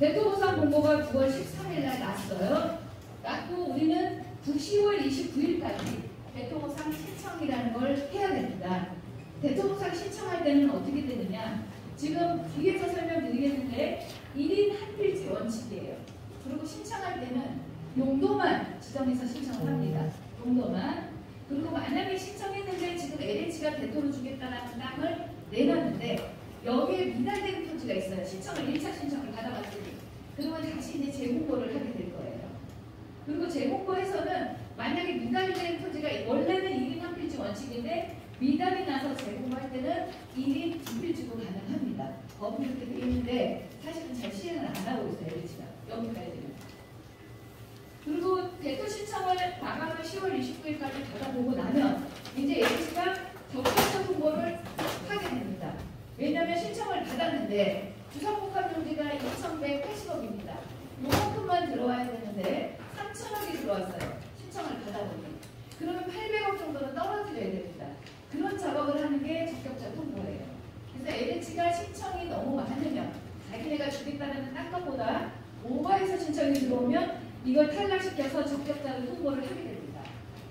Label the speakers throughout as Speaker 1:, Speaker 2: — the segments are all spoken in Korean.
Speaker 1: 대토보상 공고가 9월 13일 날 났어요. 났고 우리는 10월 29일까지 대토보상 신청이라는 걸 해야 됩니다. 대토보상 신청할 때는 어떻게 되느냐? 지금 뒤에서 설명드리겠는데 1인 한 필지 원칙이에요. 그리고 신청할 때는 용도만 지정해서 신청을 합니다. 용도만. 그리고 만약에 신청했는데 지금 LH가 대토로 주겠다는 땅을 내놨는데 여기에 미달된 토지가 있어요. 신청을 1차 신청을 받아봤더니. 그러면 다시 이제 재공고를 하게 될 거예요. 그리고 재공고에서는 만약에 미달된 토지가 원래는 1인 한 필지 원칙인데 미달이 나서 재공고할 때는 1인 두 필지도 가능합니다. 법이 이렇게 되어 있는데 사실은 잘 시행을 안 하고 있어요. LH가. 여기까지 되면. 그리고 대토 신청을 마감을 10월 29일까지 받아보고 나면 이제 LH가 적격자 통보를 하게 됩니다. 왜냐하면 신청을 받았는데 주상복합용지가 2,180억입니다. 요만큼만 들어와야 되는데 3,000억이 들어왔어요. 신청을 받아보니. 그러면 800억 정도는 떨어뜨려야 됩니다. 그런 작업을 하는 게 적격자 통보예요. 그래서 LH가 신청이 너무 많으면 자기네가 주겠다는 땅값보다 오버해서 신청이 들어오면 이걸 탈락시켜서 적격자를 통보를 하게 됩니다.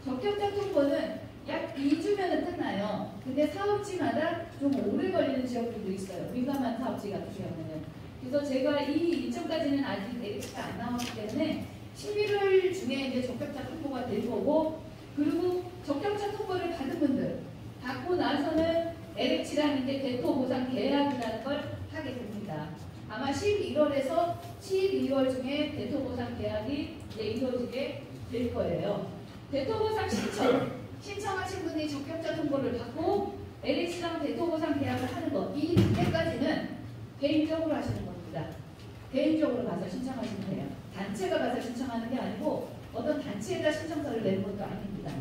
Speaker 1: 적격자 통보는 약 2주면 끝나요. 근데 사업지마다 좀 오래 걸리는 지역들도 있어요. 민감한 사업지 같은 경우는. 그래서 제가 이 일정까지는 아직 LH가 안 나왔기 때문에 11월 중에 이제 적격자 통보가 될 거고, 그리고 적격자 통보를 받은 분들, 받고 나서는 LH랑 이제 대토 보상 계약이라는 걸 하게 됩니다. 아마 11월에서 12월 중에 대토 보상 계약이 이제 이루어지게 될 거예요. 대토 보상 신청하신 분이 적격자 통보를 받고 LH랑 대토 보상 계약을 하는 거, 이 때까지는 개인적으로 하시는 겁니다. 개인적으로 가서 신청하시면 돼요. 단체가 가서 신청하는 게 아니고 어떤 단체에다 신청서를 내는 것도 아닙니다.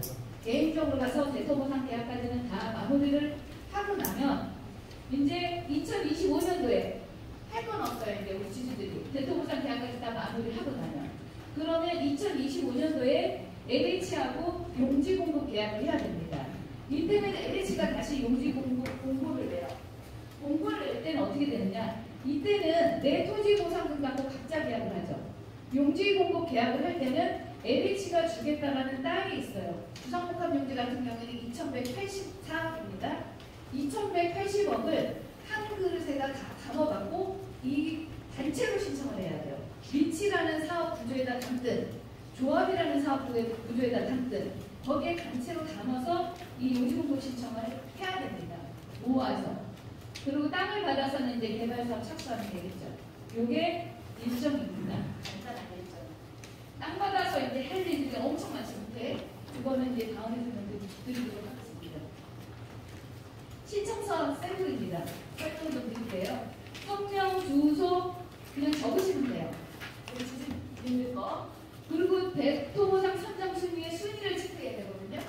Speaker 1: 개인적으로 가서 대토 보상 계약까지는 다 마무리를 하고 나면 이제 2025년도에 할 건 없어요. 이제 우리 지주들이 대토보상 계약까지 다 마무리하고 나면. 그러면 2025년도에 LH하고 용지 공급 계약을 해야 됩니다. 이때는 LH가 다시 용지 공고를 내요. 공고를 낼 때는 어떻게 되느냐? 이때는 내 토지 보상금 갖고 각자 계약을 하죠. 용지 공급 계약을 할 때는 LH가 주겠다라는 땅이 있어요. 주상복합 용지 같은 경우에는 2,184억입니다. 2,180억을 한 그릇에다 다 담아갖고 이 단체로 신청을 해야 돼요. 리치라는 사업 구조에다 담든, 조합이라는 사업 구조에다 담든, 거기에 단체로 담아서 이 용지공고 신청을 해야 됩니다. 모아서. 그리고 땅을 받아서는 이제 개발사업 착수하면 되겠죠. 요게 일정입니다. 간단한 일정. 땅 받아서 이제 할 일들이 엄청 많지 못해. 그거는 이제 다음에 좀 드리도록 하겠습니다. 신청서 샘플입니다. 설명 좀 드릴게요. 성명, 주소 그냥 적으시면 돼요. 우리 주신 거. 그리고 대토보상 선정 순위의 순위를 체크해야 되거든요.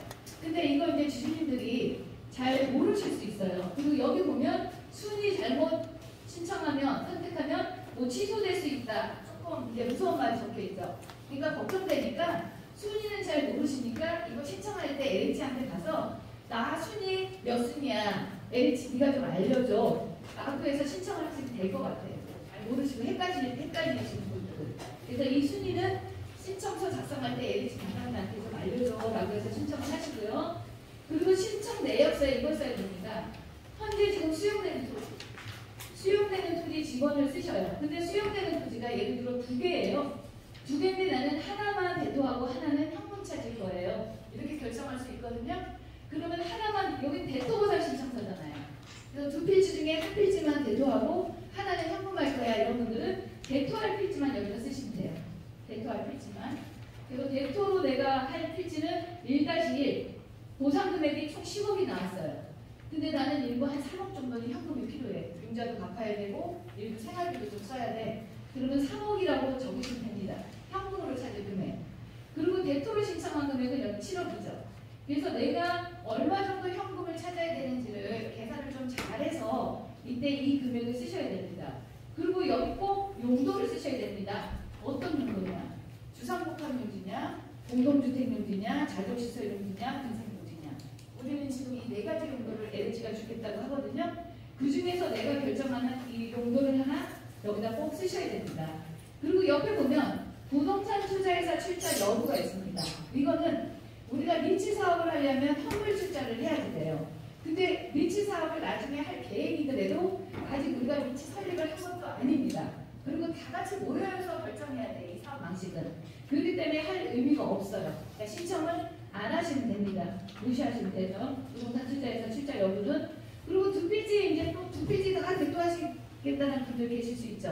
Speaker 1: 근데 이거 이제 주주님들이 잘 모르실 수 있어요. 그리고 여기 보면 순위 잘못 신청하면, 선택하면 뭐 취소될 수 있다. 조금 이제 무서운 말이 적혀 있죠. 그러니까 걱정되니까 순위는 잘 모르시니까 이거 신청할 때 LH한테 가서 나 순위 몇 순위야? LH 네가 좀 알려줘. 라고 해서 신청을 하시면 될 것 같아요. 잘 모르시고 헷갈리시는 분들. 그래서 이 순위는 신청서 작성할 때 LH 담당자한테 좀 알려줘. 라고 해서 신청을 하시고요. 그리고 신청 내역서에 이걸 써야 됩니다. 현재 지금 수용되는 토지 직원을 쓰셔요. 근데 수용되는 토지가 예를 들어 2개예요. 2개인데 나는 하나만 대토하고 하나는 현금 찾을 거예요. 이렇게 결정할 수 있거든요. 그러면 하나만, 여기 대토보상 신청서잖아요. 그래서 2필지 중에 한 필지만 대토하고 하나는 현금할 거야. 이런 분들은 대토할 필지만 여기다 쓰시면 돼요. 대토할 필지만. 그리고 대토로 내가 할 필지는 1-1 보상 금액이 총 10억이 나왔어요. 근데 나는 일부 한 3억 정도는 현금이 필요해. 융자도 갚아야 되고 일부 생활비도 좀 써야 돼. 그러면 3억이라고 적으시면 됩니다. 현금으로 찾을 금액. 그리고 대토로 신청한 금액은 여기 7억이죠. 그래서 내가 얼마 정도 현금을 찾아야 되는지를 계산을 좀 잘해서 이때 이 금액을 쓰셔야 됩니다. 그리고 여기 꼭 용도를 쓰셔야 됩니다. 어떤 용도냐? 주상복합용지냐? 공동주택용지냐? 자동시설용지냐? 등산용지냐? 우리는 지금 이 4가지 용도를 LH가 주겠다고 하거든요. 그 중에서 내가 결정하는 이 용도를 하나 여기다 꼭 쓰셔야 됩니다. 그리고 옆에 보면 부동산 투자회사 출자 여부가 있습니다. 이거는 우리가 리츠 사업을 하려면 현물 출자를 해야 돼요. 근데 리츠 사업을 나중에 할 계획이더라도 아직 우리가 리츠 설립을 한 것도 아닙니다. 그리고 다 같이 모여서 결정해야 돼, 이 사업 방식은. 그렇기 때문에 할 의미가 없어요. 그러니까 신청을 안 하시면 됩니다. 무시하시면 되죠. 부동산 투자에서 출자 여부는. 그리고 두 필지, 이제 또 두 필지가 대토하시겠다는 분들 계실 수 있죠.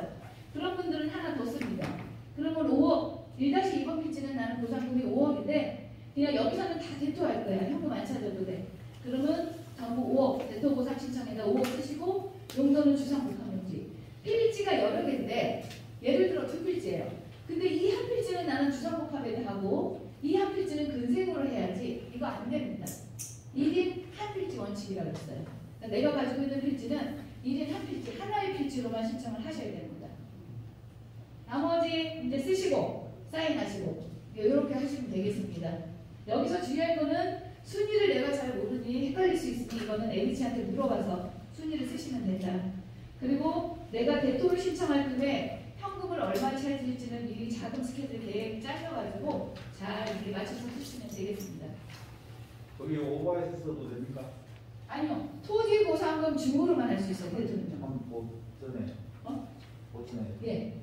Speaker 1: 그런 분들은 하나 더 씁니다. 그러면 5억, 1-2번 필지는 나는 보상금이 5억인데 그냥 여기서는 다 대토할 거야. 현금 안 찾아도 돼. 그러면 전부 5억, 대토 보상 신청에다 5억 쓰시고 용도는 주상복합용지. 필지가 여러 개인데 예를 들어 두 필지예요. 근데 이 한 필지는 나는 주상복합에 하고 이 한 필지는 근생으로 해야지. 이거 안 됩니다. 1인 한 필지 원칙이라고 했어요. 그러니까 내가 가지고 있는 필지는 1인 한 필지, 하나의 필지로만 신청을 하셔야 됩니다. 나머지 이제 쓰시고 사인하시고 이렇게 하시면 되겠습니다. 여기서 중요한 거는 순위를 내가 잘 모르니 헷갈릴 수 있으니 이거는 LH한테 물어봐서 순위를 쓰시면 된다. 그리고 내가 대토를 신청할 금에 현금을 얼마 차질지는 미리 자금 스케줄 계획 짜셔가지고 잘 이렇게 맞춰서 쓰시면 되겠습니다.
Speaker 2: 거기 오버해서 써도 됩니까?
Speaker 1: 아니요. 토지 보상금 중으로만 할 수 있어요. 대토는요.
Speaker 2: 뭐 전에 전에
Speaker 1: 예.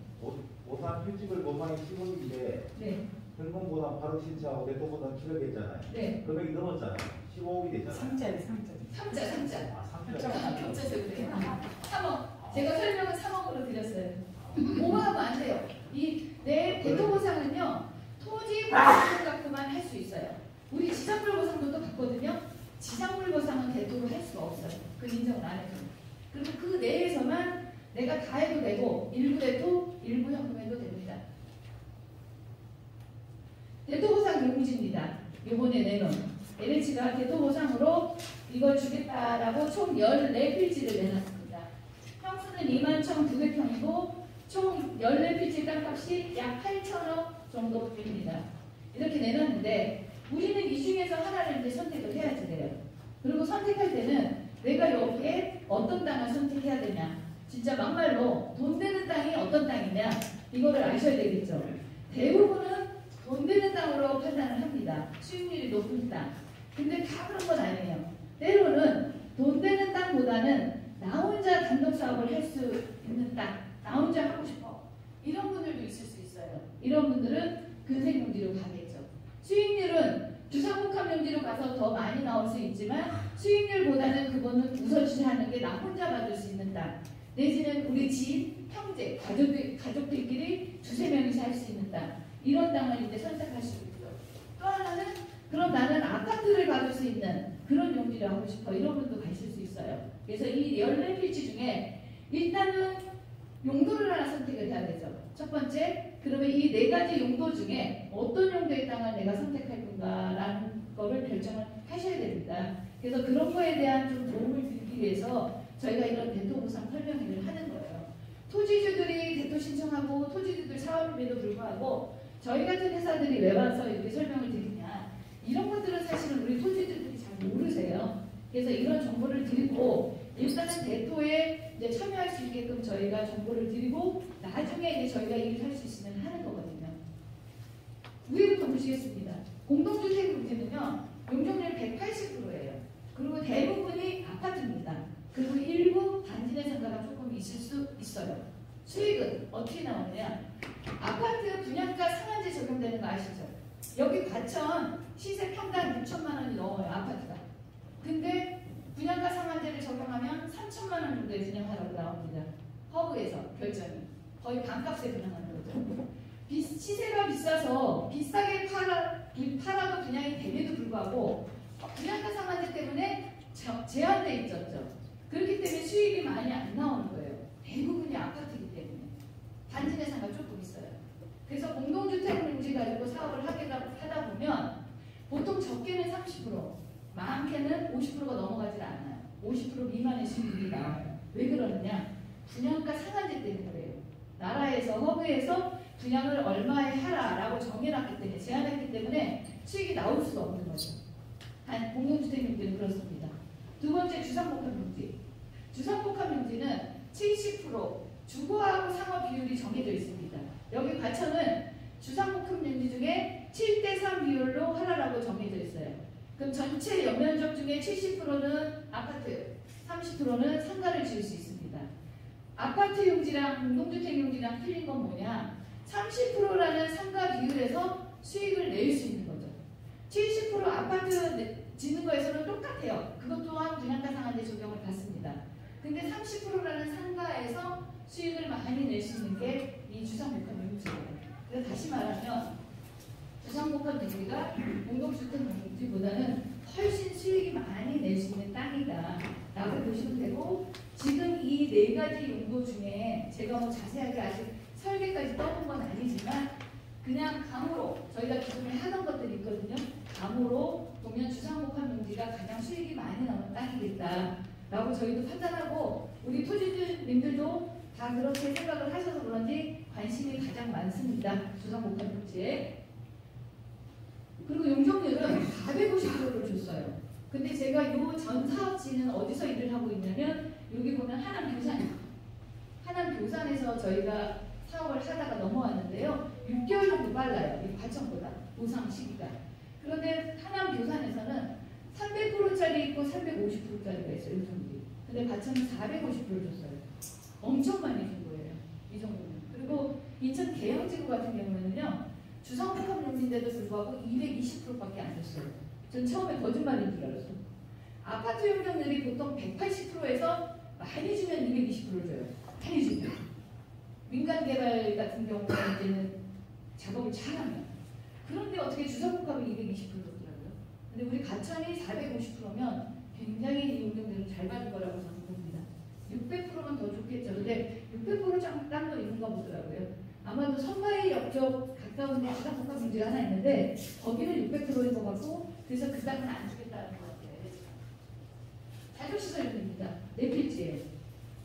Speaker 2: 보상 필집을 보상이 10억인데
Speaker 1: 네.
Speaker 2: 현금 보상 8억 신청하고 대토 보상 7억 했잖아요.
Speaker 1: 네.
Speaker 2: 금액이 넘었잖아요. 15억이 됐잖아요.
Speaker 1: 3자.
Speaker 2: 아,
Speaker 1: 3자. 겹쳐서 그래요. 3억. 제가 설명은 3억으로 드렸어요. 오버하면 안 돼요. 내 대토 보상은요. 토지 보상 갖고만 할 수 있어요. 우리 지상물 보상도 받거든요. 지상물 보상은 대토로 할 수가 없어요. 그 인정을 안 해줘요. 그리고 그 내에서만 내가 다 해도 되고 일부 대토, 일부 현금해도 됩니다. 대토보상 용지입니다. 이번에 내놓은 LH가 대토보상으로 이걸 주겠다라고 총 14필지를 내놨습니다. 평수는 21,900평이고 총 14필지 땅값이 약 8천억 정도 됩니다. 이렇게 내놨는데 우리는 이 중에서 하나를 이제 선택을 해야지 돼요. 그리고 선택할 때는 내가 여기에 어떤 땅을 선택해야 되냐. 진짜 막말로 돈 되는 땅이 어떤 땅이냐 이거를 아셔야 되겠죠. 대부분은 돈 되는 땅으로 판단을 합니다. 수익률이 높은 땅. 근데 다 그런 건 아니에요. 때로는 돈 되는 땅보다는 나 혼자 단독 사업을 할 수 있는 땅, 나 혼자 하고 싶어. 이런 분들도 있을 수 있어요. 이런 분들은 근생용지로 가겠죠. 수익률은 주상복합용지로 가서 더 많이 나올 수 있지만 수익률보다는 그거는 우선시하는 게 나 혼자 받을 수 있는 땅. 내지는 우리 지인, 형제, 가족들끼리 두세 명이서 할 수 있는 땅. 이런 땅을 이제 선택할 수 있죠. 또 하나는 그럼 나는 아파트를 받을 수 있는 그런 용지를 하고 싶어. 이런 분도 가실 수 있어요. 그래서 이 14필지 중에 일단은 용도를 하나 선택을 해야 되죠. 첫 번째, 그러면 이 4가지 용도 중에 어떤 용도의 땅을 내가 선택할 건가라는 거를 결정을 하셔야 됩니다. 그래서 그런 거에 대한 좀 도움을 드리기 위해서 저희가 이런 대토보상 설명회를 하는 거예요. 토지주들이 대토 신청하고 토지주들 사업임에도 불구하고 저희 같은 회사들이 왜 와서 이렇게 설명을 드리냐. 이런 것들은 사실은 우리 토지주들이 잘 모르세요. 그래서 이런 정보를 드리고 일단은 대토에 이제 참여할 수 있게끔 저희가 정보를 드리고 나중에 이제 저희가 일을 할 수 있으면 하는 거거든요. 위에부터 보시겠습니다. 공동주택 문제는요. 용적률 180%예요. 그리고 대부분이 아파트입니다. 그리고 일부 단지 내 상가가 조금 있을 수 있어요. 수익은 어떻게 나오느냐? 아파트 분양가 상한제 적용되는 거 아시죠? 여기 과천 시세 평당 6천만 원이 넘어요. 아파트가. 근데 분양가 상한제를 적용하면 3천만 원 정도에 분양하라고 나옵니다. 허브에서 결정이. 거의 반값에 분양하는 거죠. 시세가 비싸서 비싸게 팔아도 분양이 됨에도 불구하고 분양가 상한제 때문에 제한돼 있었죠. 그렇기 때문에 수익이 많이 안 나오는 거예요. 대부분이 아파트이기 때문에. 단지 내상가 조금 있어요. 그래서 공동주택 용지 가지고 사업을 하다 보면 보통 적게는 30%, 많게는 50%가 넘어가질 않아요. 50% 미만의 수익이 나와요. 왜 그러느냐? 분양가 상한제 때문에 그래요. 나라에서 허브에서 분양을 얼마에 하라라고 정해놨기 때문에 제한했기 때문에 수익이 나올 수가 없는 거죠. 공동주택 용지는 그렇습니다. 두 번째 주상복합용지. 주상복합용지는 70% 주거하고 상업 비율이 정해져 있습니다. 여기 과천은 주상복합 용지 중에 7:3 비율로 하라라고 정해져 있어요. 그럼 전체 연면적 중에 70%는 아파트, 30%는 상가를 지을 수 있습니다. 아파트 용지랑 공동주택 용지랑 틀린 건 뭐냐? 30%라는 상가 비율에서 수익을 낼 수 있는 거죠. 70% 아파트 짓는 거에서는 똑같아요. 그것 또한 분양가 상한제 적용을 받습니다. 근데 30%라는 상가에서 수익을 많이 낼 수 있는 게 이 주상복합 용지예요. 그래서 다시 말하면 주상복합 용지가 공동주택 용지보다는 훨씬 수익이 많이 낼 수 있는 땅이다 라고 보시면 되고, 지금 이 네 가지 용도 중에 제가 뭐 자세하게 아직 설계까지 떠본 건 아니지만 그냥 감으로 저희가 기존에 하던 것들이 있거든요. 감으로 보면 주상복합 용지가 가장 수익이 많이 나오는 땅이겠다 라고 저희도 판단하고, 우리 토지주님들도 다 그렇게 생각을 하셔서 그런지 관심이 가장 많습니다. 주상복합 용지에. 그리고 용적률은 450%를 줬어요. 근데 제가 요 전 사업지는 어디서 일을 하고 있냐면 여기 보면 하남 교산에서 저희가 사업을 하다가 넘어왔는데요. 6개월 정도 빨라요. 이 과천보다 보상 시기가. 그런데 하남 교산에서는 300%짜리 있고 350%짜리가 있어요. 용적률이. 근데 과천은 450%를 줬어요. 엄청 많이 준 거예요. 이 정도는. 그리고 인천 계양지구 같은 경우에는요. 주상복합 용지인데도 불구하고 220%밖에 안 줬어요. 전 처음에 거짓말인 줄 알았어요. 아파트 용적률이 보통 180%에서 많이 주면 220%를 줘요. 많이 주면. 민간 개발 같은 경우는 이제는 작업을 잘하면. 그런데 어떻게 주상복합이 220%였더라고요. 근데 우리 가천이 450%면 굉장히 이 용적률을 잘 받은 거라고 저는 봅니다. 600%면 더 좋겠죠. 근데 600% 땅도 있는가 보더라고요. 아마도 선마의 옆쪽 가까운 데 주상복합 용지가 하나 있는데 거기는 600%인 것 같고, 그래서 그 땅은 안 주겠다는 것 같아요. 자족시설용지입니다. 네 필지에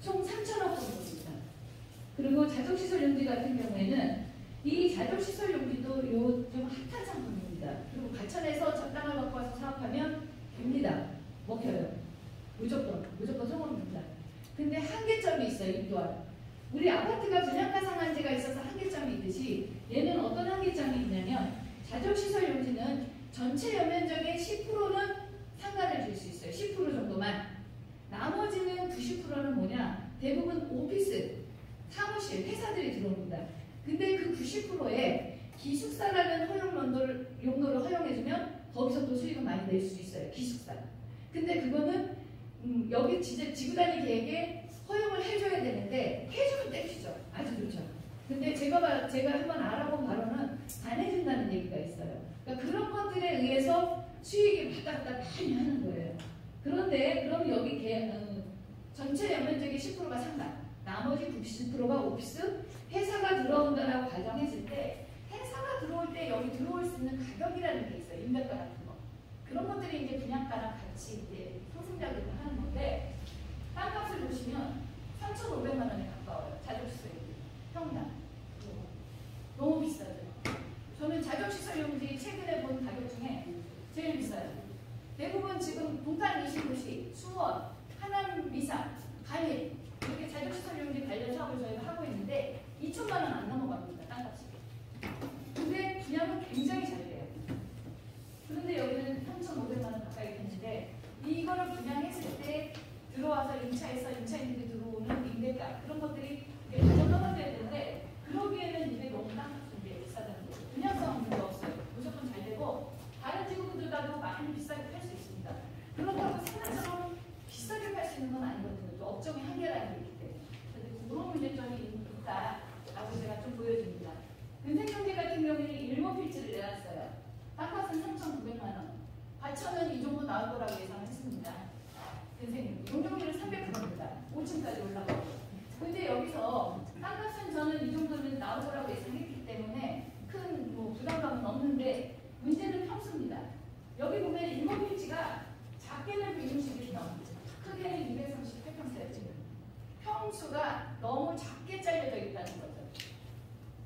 Speaker 1: 총 3,000억 정도입니다. 그리고 자족시설 용지 같은 경우에는 이 자족시설 용지도 요 좀 핫한 상품입니다. 그리고 과천에서 저 땅을 갖고 와서 사업하면 됩니다. 먹혀요. 무조건 성공입니다. 근데 한계점이 있어요. 이 또한 우리 아파트가 분양가 상한제가 있어서 한계점이 있듯이 얘는 어떤 한계점이 있냐면, 자족시설 용지는 전체 연면적의 10%는 상가를 줄 수 있어요. 10% 정도만. 나머지는 90%는 뭐냐? 대부분 오피스, 사무실, 회사들이 들어옵니다. 근데 그 90%에 기숙사라는 용도를 허용해주면 거기서 또 수익을 많이 낼 수 있어요. 기숙사. 근데 그거는 여기 지구단위 계획에 허용을 해줘야 되는데 해주면 땡큐죠. 아주 좋죠. 근데 제가 한번 알아본 바로는 안 해준다는 얘기가 있어요. 그러니까 그런 것들에 의해서 수익이 왔다 갔다 많이 하는 거예요. 그런데 그럼 여기 전체 연면적의 10%가 상가, 나머지 90%가 오피스, 회사가 들어온다라고 가정했을 때, 회사가 들어올 때 여기 들어올 수 있는 가격이라는 게 있어요. 임대가 같은 거. 그런 것들이 이제 분양가랑 같이 이제 상승작용을 하는 건데, 땅값을 보시면 3,500만 원에 가까워요. 자족시설 용지 평당. 너무 비싸죠. 저는 자족시설 용지 최근에 본 가격 중에 제일 비싸요. 대부분 지금 동탄 20도시, 수원, 하남 미사, 간이 이렇게 자족시설 용지 관련 사업을 저희가 하고 있는데 2천만 원 안 넘어갑니다. 땅값이. 근데 분양은 굉장히 잘 돼요. 그런데 여기는 3,500만 원 가까이 되는데, 이거를 분양했을 때 들어와서 임차인들이 들어오는 임대가, 그런 것들이 가장 떨어져야 되는데, 그러기에는 이게 너무 땅값이 비싸다는 거죠. 분양성은 별로 없어요. 무조건 잘 되고 다른 지구들보다도 많이 비싸게 팔 수 있습니다. 그렇다고 생각처럼 비싸게 팔 수 있는 건 아니거든요. 또 업종의 한계라는 게 있기 때문에. 그런데 그런 문제점이 있다라고 제가 좀 보여줍니다. 근생경제 같은 경우에는 일몰필지를 내놨어요. 땅값은 3,900만 원. 과천은 이 정도 나올 거라고 예상했습니다. 근생경제. 용적률은 300%입니다. 5층까지 올라가고. 근데 여기서 땅값은 저는 이 정도는 나올 거라고 예상했기 때문에 큰 뭐 부담감은 없는데, 문제는 평수입니다. 여기 보면 일몰필지가 작게는 160이 넘습니다. 크게는 238평짜리 지금. 평수가 너무 작게 잘려져 있다는 거죠.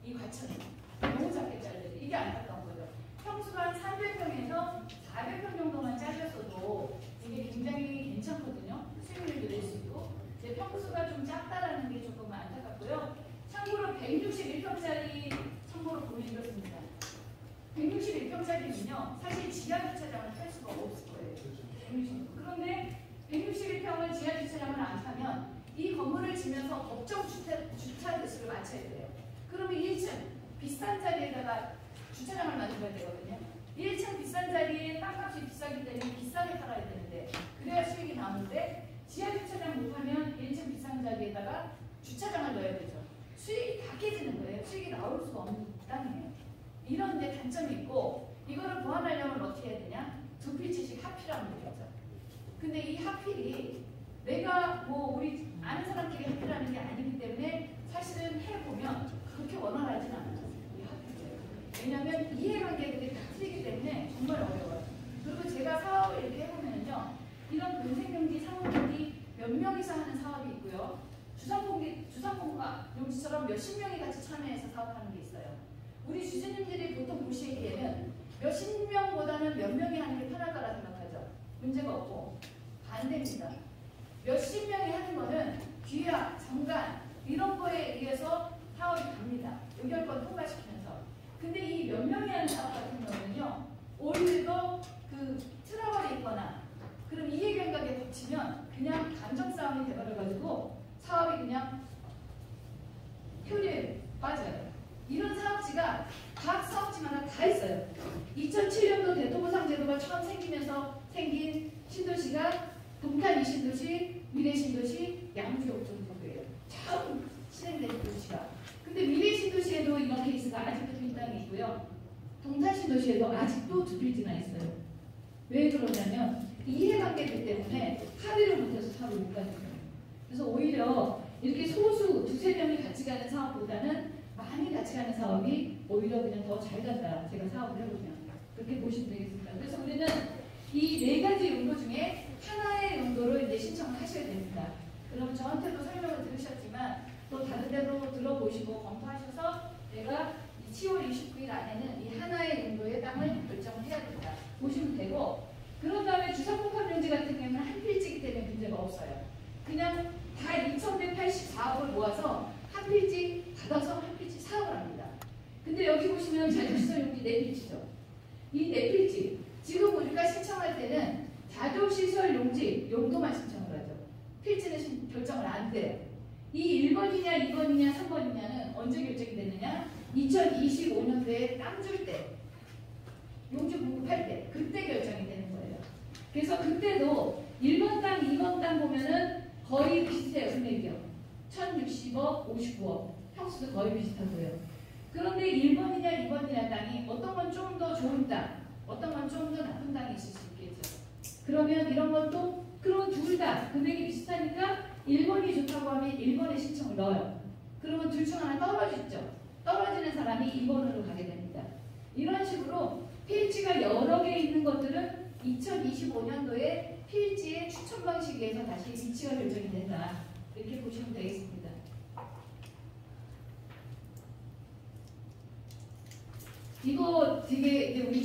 Speaker 1: 이 과천이 너무 작게 잘려져. 이게 안타까운 거죠. 평수가 한 300평에서 400평 정도만 잘렸어도 이게 굉장히 괜찮거든요. 수익률도 낼 수 있고. 제 평수가 좀 작다라는 게 조금 안타깝고요. 161평짜리 참고로 보여드렸습니다. 161평짜리는요, 사실 지하주차장을 할 수가 없을 거예요. 160. 그런데 161평을 지하주차장을 안 타면 이 건물을 지면서 법정 주차 대수를 맞춰야 돼요. 그러면 1층 비싼 자리에다가 주차장을 만들어야 되거든요. 1층 비싼 자리에 땅값이 비싸기 때문에 비싸게 팔아야 되는데 그래야 수익이 나오는데 지하주차장 못하면 1층 비싼 자리에다가 주차장을 넣어야 되죠. 수익이 다 깨지는 거예요. 수익이 나올 수가 없는 땅이에요. 이런 데 단점이 있고 이거를 보완하려면 어떻게 해야 되냐? 두 필지씩 하필하면 되겠죠. 근데 이 하필이 내가 뭐 우리 아는 사람끼리 하필하는 게 아니기 때문에 사실은 해보면 그렇게 원활하진 않아요. 이 하필이. 왜냐하면 이해관계들이 다 틀리기 때문에 정말 어려워요. 그리고 제가 사업을 이렇게 해보면요. 이런 근생경기, 상호경기 몇 명이서 하는 사업이 있고요. 주상공과 용지처럼 몇십 명이 같이 참여해서 사업하는 게 있어요. 우리 주주님들이 보통 보시기에는 몇십 명보다는 몇 명이 하는 게 편할 거라 생각하죠. 문제가 없고 반대입니다. 몇십 명이 하는 거는 귀하, 정관 이런 거에 의해서 사업이 갑니다. 의결권 통과시키면서. 근데 이 몇 명이 하는 사업 같은 경우는요. 오히려 그 트러블이 있거나 그럼 이해관계가 겹치면 그냥 감정싸움이 돼버려가지고 사업이 그냥 효율에 빠져요. 이런 사업지가 각 사업지마다 다 있어요. 2007년도 대토보상 제도가 처음 생기면서 생긴 신도시가 동탄 이신도시, 미래신도시, 양주역전 정도예요. 처음 실행된 도시가. 근데 미래신도시에도 이런 케이스가 아직도 빈땅이 있고요. 동탄 신도시에도 아직도 두 필지나 있어요. 왜 그러냐면 이해관계들 때문에 합의를 못해서 사업을 못 가는 거예요. 그래서 오히려 이렇게 소수 두세 명이 같이 가는 사업보다는 많이 같이 가는 사업이 오히려 그냥 더 잘 간다. 제가 사업을 해보면 그렇게 보시면 되겠습니다. 그래서 우리는 이 네 가지 용도 중에 하나의 용도로 이제 신청을 하셔야 됩니다. 그럼 저한테도 설명을 들으셨지만 또 다른 데로 들어보시고 검토하셔서 내가 10월 29일 안에는 이 하나의 용도의 땅을 결정을 해야 된다. 보시면 되고 그런 다음에 주상복합용지 같은 경우는 한 필지이기 때문에 문제가 없어요. 그냥 다 2,184억을 모아서 한 필지 받아서 한 필지 사업을 합니다. 근데 여기 보시면 자조시설용지 4필지죠. 이 4필지 지금 우리가 신청할 때는 자조시설용지 용도만 신청을 하죠. 필지는 결정을 안 돼요. 이 1번이냐 2번이냐 3번이냐는 언제 결정이 되느냐? 2025년도에 땅 줄 때, 용지 공급할 때 그때 결정이 되는 거예요. 그래서 그때도 1번 땅, 2번 땅 보면은 거의 비슷해요. 금액이요. 1,060억, 59억. 평수도 거의 비슷하고요. 그런데 1번이냐 2번이냐 땅이 어떤 건 좀 더 좋은 땅, 어떤 건 좀 더 나쁜 땅이 있을 수 있겠죠. 그러면 이런 것도 그런 둘 다 금액이 비슷하니까 1번이 좋다고 하면 1번에 신청을 넣어요. 그러면 둘 중 하나 떨어지죠. 떨어지는 사람이 2번으로 가게 됩니다. 이런 식으로 필지가 여러 개 있는 것들은 2025년도에 필지의 추천 방식에 의해서 다시 위치가 결정이 된다. 이렇게 보시면 되겠습니다. 이거 되게 우리